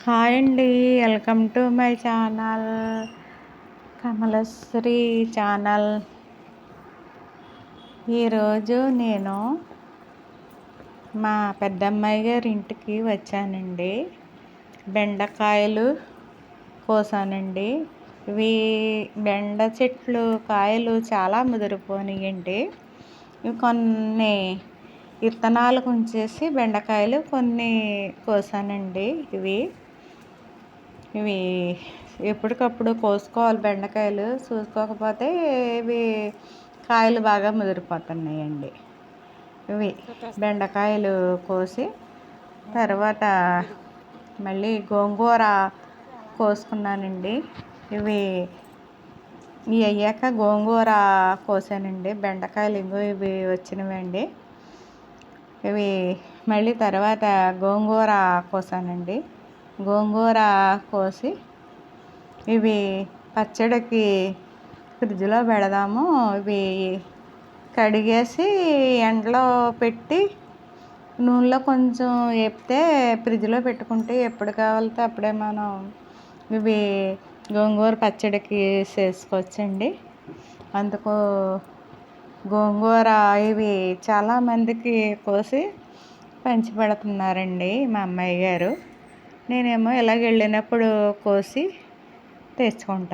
Hi అండి, welcome to my channel Kamalasri channel. ఈరోజు నేను మా పెద్దమ్మాయి గారి ఇంటికి వచ్చానండి. బెండకాయలు కోసానండి. ఇవి బెండ చెట్లు కాయలు చాలా ముదిరిపోయినాయండి. ఇవి కొన్ని విత్తనాలకు ఉంచేసి బెండకాయలు కొన్ని కోసానండి. ఇవి ఎప్పటికప్పుడు కోసుకోవాలి. బెండకాయలు చూసుకోకపోతే ఇవి కాయలు బాగా ముదిరిపోతున్నాయండి. ఇవి బెండకాయలు కోసి తర్వాత మళ్ళీ గోంగూర కోసుకున్నానండి. ఇవి అయ్యాక గోంగూర కోసానండి. బెండకాయలు ఇవి వచ్చినవండి. ఇవి మళ్ళీ తర్వాత గోంగూర కోసానండి. గోంగూర కోసి ఇవి పచ్చడికి ఫ్రిడ్జ్లో పెడదాము. ఇవి కడిగేసి ఎండలో పెట్టి నూనెలో కొంచెం వేపితే ఫ్రిడ్జ్లో పెట్టుకుంటే ఎప్పుడు కావాలితే అప్పుడే మనం ఇవి గోంగూర పచ్చడికి చేసుకోవచ్చండి. అందుకు గోంగూర ఇవి చాలామందికి కోసి పంచి పెడుతున్నారండి మా అమ్మాయి గారు. నేనేమో ఇలాగ వెళ్ళినప్పుడు కోసి తెచ్చుకుంటాను.